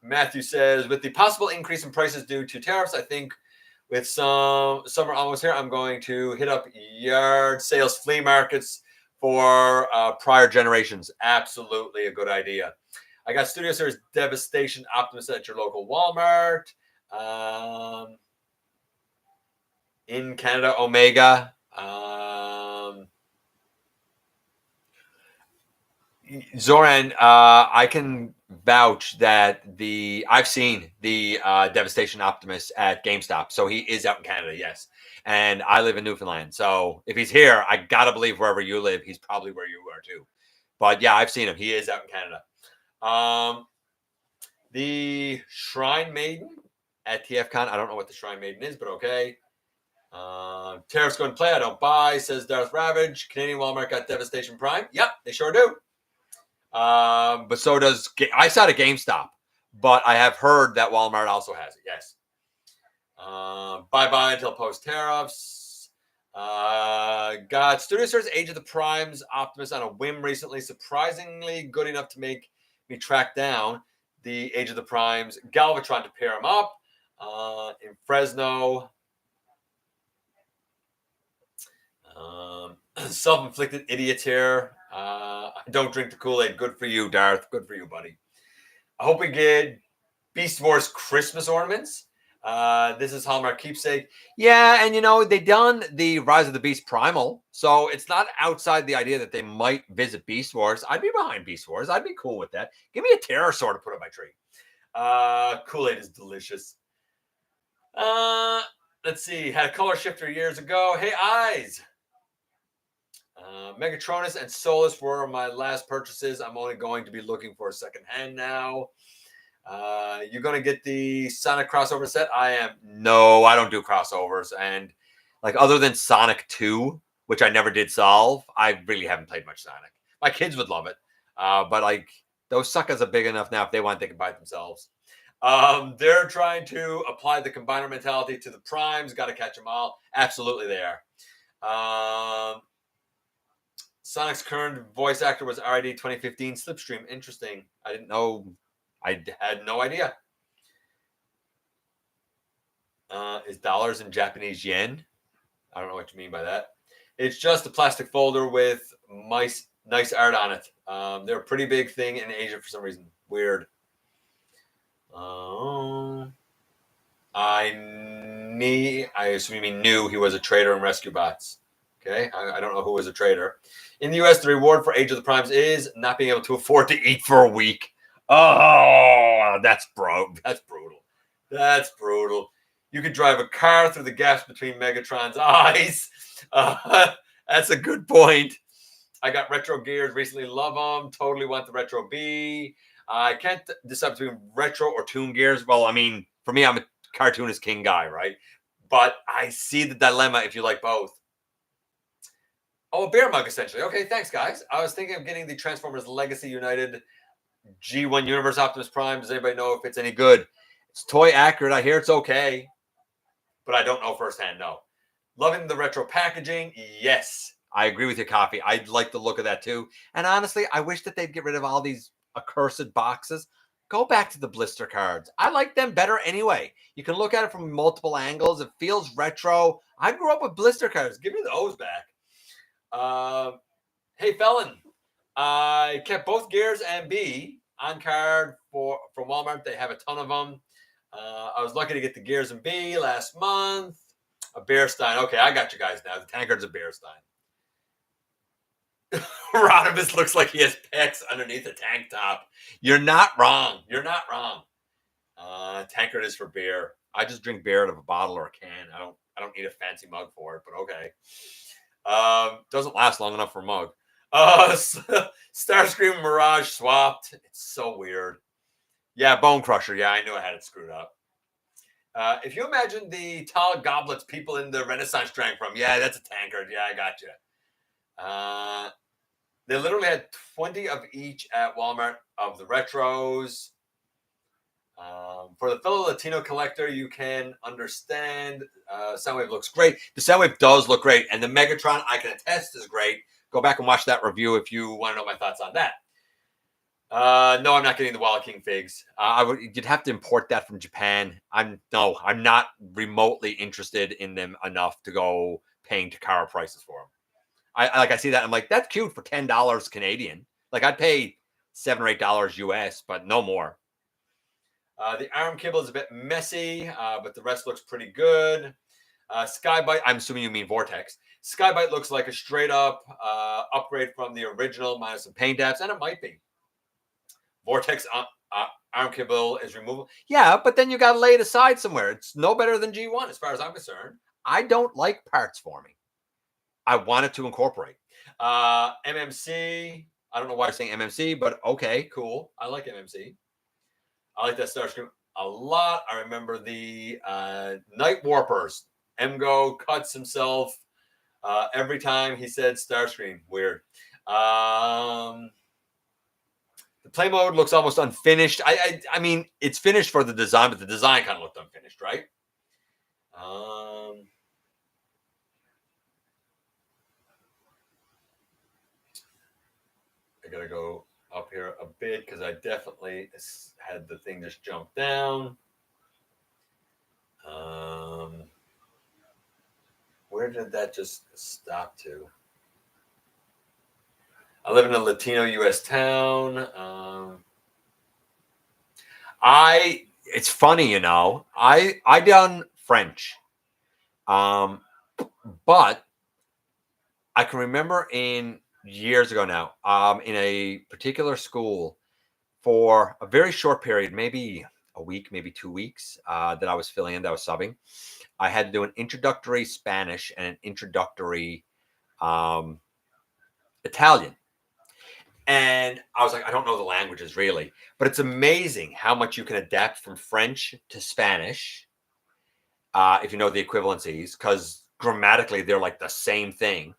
[SPEAKER 1] Matthew says, with the possible increase in prices due to tariffs, I think with some summer almost here, I'm going to hit up yard sales, flea markets for prior generations. Absolutely a good idea. I got Studio Series Devastation Optimus at your local Walmart. In Canada, Omega. Zoran, I can vouch that I've seen the Devastation Optimus at GameStop. So he is out in Canada, yes. And I live in Newfoundland. So if he's here, I got to believe wherever you live, he's probably where you are too. But yeah, I've seen him. He is out in Canada. The Shrine Maiden at TFCon. I don't know what the Shrine Maiden is, but okay. Tariffs go and play. I don't buy, says Darth Ravage. Canadian Walmart got Devastation Prime. Yep, they sure do. But so does I saw it at GameStop, but I have heard that Walmart also has it. Yes. Bye until post tariffs. Got Studio Series Age of the Primes Optimus on a whim recently. Surprisingly good enough to make me track down the Age of the Primes Galvatron to pair him up. In Fresno. Self-inflicted idiots here. Don't drink the Kool-Aid. Good for you, Darth. Good for you, buddy. I hope we get Beast Wars Christmas ornaments. This is Hallmark keepsake. Yeah, and they done the Rise of the Beast Primal, so it's not outside the idea that they might visit Beast Wars. I'd be behind Beast Wars. I'd be cool with that. Give me a pterosaur to put on my tree. Kool-Aid is delicious. Let's see. Had a color shifter years ago. Hey, Eyes. Megatronus and Solus were my last purchases. I'm only going to be looking for a second hand now. You're going to get the Sonic crossover set? I am. No, I don't do crossovers. And other than Sonic 2, which I never did solve, I really haven't played much Sonic. My kids would love it. But those suckers are big enough now. If they want, they can buy it themselves. They're trying to apply the combiner mentality to the primes. Got to catch them all. Absolutely they are. Sonic's current voice actor was RID 2015 Slipstream. Interesting. I didn't know. I had no idea. Is dollars in Japanese yen? I don't know what you mean by that. It's just a plastic folder with nice art on it. They're a pretty big thing in Asia for some reason. Weird. I assume you mean knew he was a trader in Rescue Bots. Okay, I don't know who was a trader. In the U.S., the reward for Age of the Primes is not being able to afford to eat for a week. Oh, that's brutal. That's brutal. You could drive a car through the gaps between Megatron's eyes. That's a good point. I got retro gears, recently love them. Totally want the retro B. I can't decide between retro or tune gears. Well, I mean, for me, I'm a cartoonist king guy, right? But I see the dilemma if you like both. Oh, a beer mug, essentially. Okay, thanks, guys. I was thinking of getting the Transformers Legacy United G1 Universe Optimus Prime. Does anybody know if it's any good? It's toy accurate. I hear it's okay, but I don't know firsthand. No. Loving the retro packaging. Yes. I agree with your coffee. I like the look of that too. And honestly, I wish that they'd get rid of all these accursed boxes. Go back to the blister cards. I like them better anyway. You can look at it from multiple angles. It feels retro. I grew up with blister cards. Give me those back. Hey, Felon. I kept both Gears and B on card from Walmart. They have a ton of them. I was lucky to get the Gears and B last month. A Bearstein. Okay, I got you guys now. The tankard's a Bearstein. Rodimus looks like he has pecs underneath a tank top. You're not wrong. You're not wrong. Tankard is for beer. I just drink beer out of a bottle or a can. I don't need a fancy mug for it, but okay. Doesn't last long enough for a mug. Starscream Mirage swapped. It's so weird. Yeah, Bone Crusher. Yeah, I knew I had it screwed up. If you imagine the tall goblets people in the Renaissance drank from, yeah, that's a tankard. Yeah, I got you. They literally had 20 of each at Walmart of the retros. For the fellow Latino collector, you can understand. Soundwave looks great. The Soundwave does look great, and the Megatron, I can attest, is great. Go back and watch that review if you want to know my thoughts on that. No, I'm not getting the Wild King figs. You'd have to import that from Japan. I'm not remotely interested in them enough to go paying Takara prices for them. I see that. I'm like, that's cute for $10 Canadian. Like I'd pay $7 or $8 US, but no more. The arm cable is a bit messy, but the rest looks pretty good. Skybite, I'm assuming you mean Vortex. Skybite looks like a straight up upgrade from the original minus some paint apps, and it might be. Vortex arm cable is removable. Yeah, but then you got to lay it aside somewhere. It's no better than G1 as far as I'm concerned. I don't like parts forming. I wanted to incorporate. MMC. I don't know why I'm saying MMC, but okay, cool. I like MMC. I like that Starscream a lot. I remember the Night Warpers. Emgo cuts himself every time he said Starscream. Weird. The play mode looks almost unfinished. I mean, it's finished for the design, but the design kind of looked unfinished, right? I gotta go up here a bit because I definitely had the thing just jump down. Where did that just stop to? I live in a Latino U.S. town. It's funny, you know. I done French, but I can remember in years ago now, in a particular school for a very short period, maybe a week, maybe 2 weeks, that I was filling in, that I was subbing. I had to do an introductory Spanish and an introductory Italian. And I was like, I don't know the languages really, but it's amazing how much you can adapt from French to Spanish if you know the equivalencies, because grammatically they're like the same thing.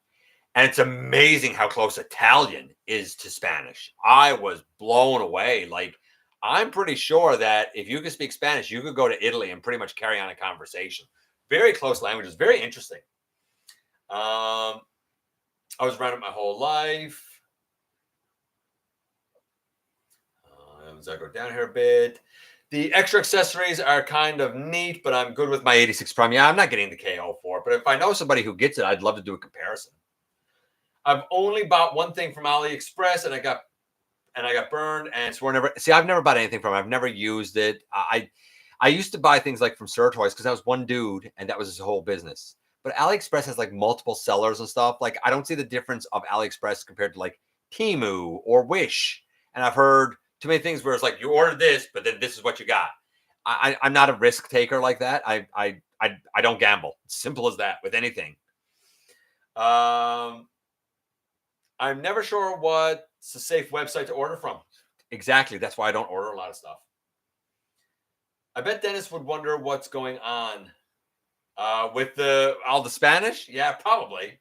[SPEAKER 1] And it's amazing how close Italian is to Spanish. I was blown away. Like, I'm pretty sure that if you could speak Spanish, you could go to Italy and pretty much carry on a conversation. Very close languages, very interesting. I was around it my whole life. As I go down here a bit, the extra accessories are kind of neat, but I'm good with my 86 Prime. Yeah, I'm not getting the KO for it, but if I know somebody who gets it, I'd love to do a comparison. I've only bought one thing from AliExpress, and I got burned, and swore never. See, I've never bought anything from it. I've never used it. I used to buy things like from Sir Toys because I was one dude, and that was his whole business. But AliExpress has like multiple sellers and stuff. Like, I don't see the difference of AliExpress compared to like Temu or Wish. And I've heard too many things where it's like, you ordered this, but then this is what you got. I'm not a risk taker like that. I don't gamble. Simple as that with anything. I'm never sure what's a safe website to order from. Exactly. That's why I don't order a lot of stuff. I bet Dennis would wonder what's going on with all the Spanish. Yeah, probably.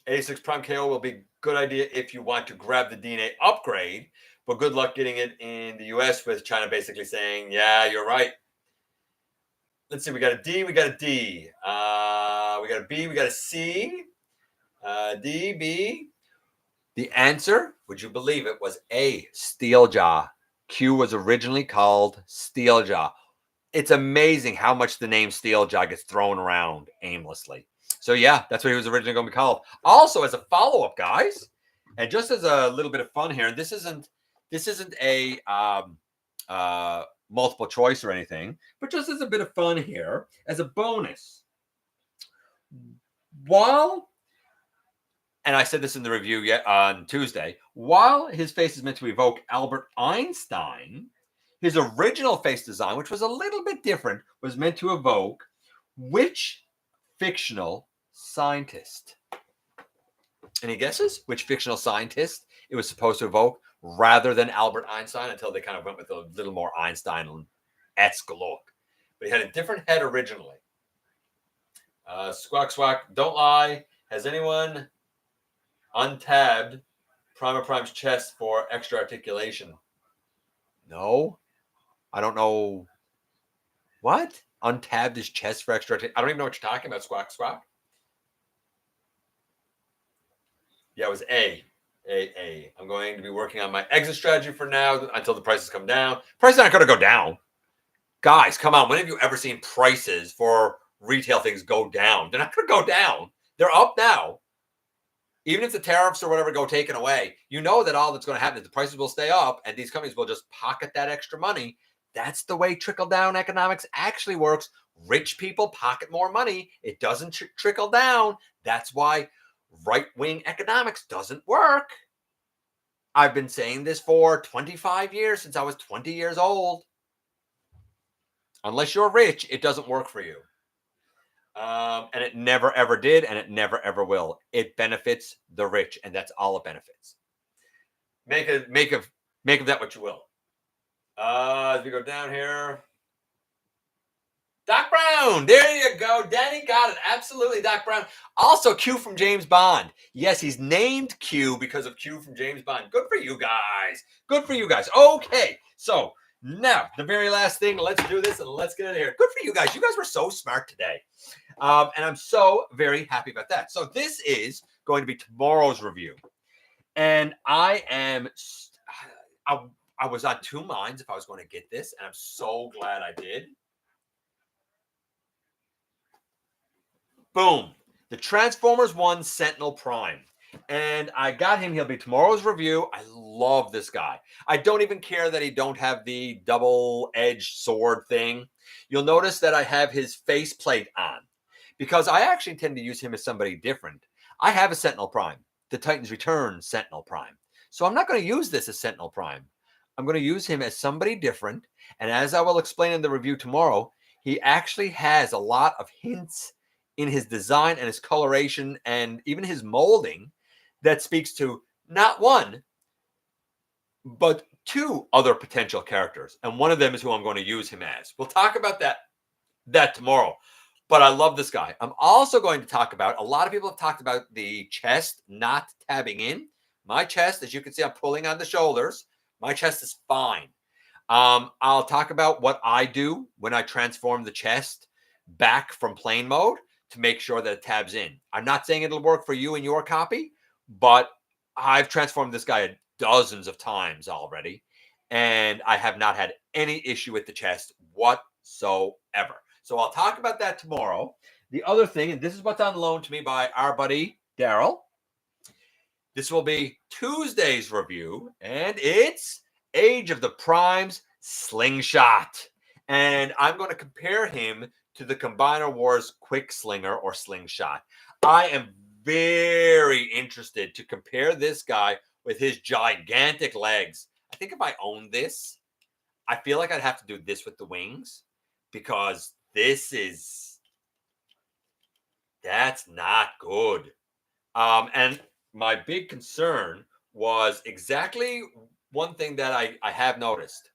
[SPEAKER 1] 86 Prime KO will be a good idea if you want to grab the DNA upgrade, but good luck getting it in the US with China basically saying, yeah, you're right. Let's see, we got a D, we got a D. We got a B, we got a C. D, B. The answer, would you believe it, was A, Steeljaw. Q was originally called Steeljaw. It's amazing how much the name Steeljaw gets thrown around aimlessly. So yeah, that's what he was originally going to be called. Also, as a follow-up, guys, and just as a little bit of fun here, this isn't a multiple choice or anything, but just as a bit of fun here, as a bonus, while, and I said this in the review yet on Tuesday, while his face is meant to evoke Albert Einstein, his original face design, which was a little bit different, was meant to evoke which fictional scientist? Any guesses? Which fictional scientist it was supposed to evoke rather than Albert Einstein, until they kind of went with a little more Einstein-esque look. But he had a different head originally. Squawk, squawk, don't lie. Has anyone untabbed Prima Prime's chest for extra articulation? No. I don't know. What? Untabbed his chest for extra articulation? I don't even know what you're talking about, Squawk, squawk. Yeah, it was A. I'm going to be working on my exit strategy for now until the prices come down. Prices aren't going to go down. Guys, come on. When have you ever seen prices for retail things go down? They're not going to go down. They're up now. Even if the tariffs or whatever go taken away, you know that all that's going to happen is the prices will stay up and these companies will just pocket that extra money. That's the way trickle-down economics actually works. Rich people pocket more money. It doesn't trickle down. That's why right-wing economics doesn't work. I've been saying this for 25 years, since I was 20 years old. Unless you're rich, it doesn't work for you. And it never, ever did, and it never, ever will. It benefits the rich, and that's all it benefits. Make of that what you will. As we go down here, Doc Brown, there you go. Danny got it. Absolutely, Doc Brown. Also, Q from James Bond. Yes, he's named Q because of Q from James Bond. Good for you guys. Good for you guys. Okay, so now the very last thing. Let's do this and let's get out of here. Good for you guys. You guys were so smart today. And I'm so very happy about that. So this is going to be tomorrow's review. And I was on two minds if I was going to get this, and I'm so glad I did. Boom. The Transformers 1 Sentinel Prime. And I got him. He'll be tomorrow's review. I love this guy. I don't even care that he don't have the double-edged sword thing. You'll notice that I have his faceplate on, because I actually intend to use him as somebody different. I have a Sentinel Prime, the Titans Return Sentinel Prime. So I'm not going to use this as Sentinel Prime. I'm going to use him as somebody different. And as I will explain in the review tomorrow, he actually has a lot of hints in his design and his coloration and even his molding that speaks to not one, but two other potential characters. And one of them is who I'm going to use him as. We'll talk about that tomorrow. But I love this guy. I'm also going to talk about, a lot of people have talked about the chest not tabbing in. My chest, as you can see, I'm pulling on the shoulders. My chest is fine. I'll talk about what I do when I transform the chest back from plane mode to make sure that it tabs in. I'm not saying it'll work for you and your copy, but I've transformed this guy dozens of times already, and I have not had any issue with the chest whatsoever. So I'll talk about that tomorrow. The other thing, and this is what's on loan to me by our buddy Daryl. This will be Tuesday's review, and it's Age of the Primes Slingshot. And I'm going to compare him to the Combiner Wars Quick Slinger or Slingshot. I am very interested to compare this guy with his gigantic legs. I think if I owned this, I feel like I'd have to do this with the wings because that's not good. And my big concern was exactly one thing that I have noticed.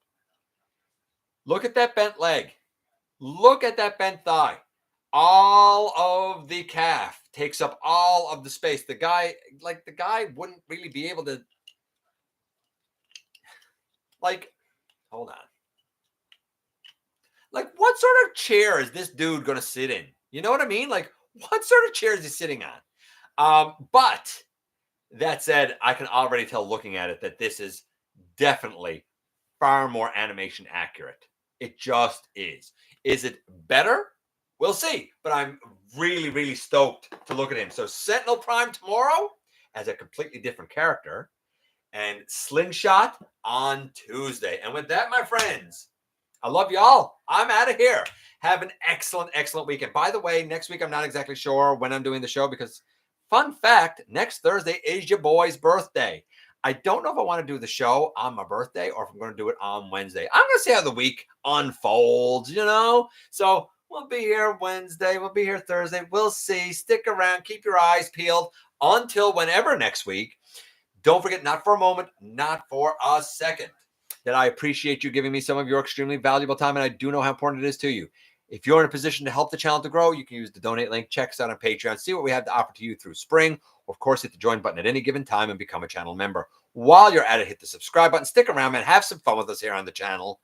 [SPEAKER 1] Look at that bent leg. Look at that bent thigh. All of the calf takes up all of the space. The guy wouldn't really be able to, hold on. What sort of chair is this dude going to sit in? You know what I mean? What sort of chair is he sitting on? But that said, I can already tell looking at it that this is definitely far more animation accurate. It just is. Is it better? We'll see. But I'm really, really stoked to look at him. So Sentinel Prime tomorrow as a completely different character, and Slingshot on Tuesday. And with that, my friends, I love y'all. I'm out of here. Have an excellent, excellent weekend. By the way, next week, I'm not exactly sure when I'm doing the show because, fun fact, next Thursday is your boy's birthday. I don't know if I want to do the show on my birthday or if I'm going to do it on Wednesday. I'm going to see how the week unfolds, So we'll be here Wednesday. We'll be here Thursday. We'll see. Stick around. Keep your eyes peeled until whenever next week. Don't forget, not for a moment, not for a second, that I appreciate you giving me some of your extremely valuable time, and I do know how important it is to you. If you're in a position to help the channel to grow, you can use the donate link. Check us out on Patreon. See what we have to offer to you through spring. Of course, hit the join button at any given time and become a channel member. While you're at it, hit the subscribe button. Stick around, man. Have some fun with us here on the channel.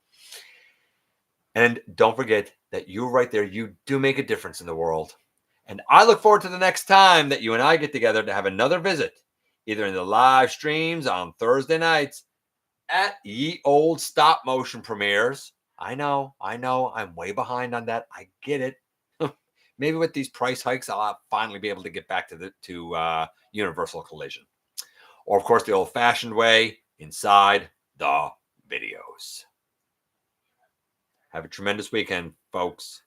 [SPEAKER 1] And don't forget that you right there, you do make a difference in the world. And I look forward to the next time that you and I get together to have another visit, either in the live streams on Thursday nights at ye old stop motion premieres. I know, I'm way behind on that. I get it. Maybe with these price hikes, I'll finally be able to get back to Universal Collision. Or, of course, the old-fashioned way, inside the videos. Have a tremendous weekend, folks.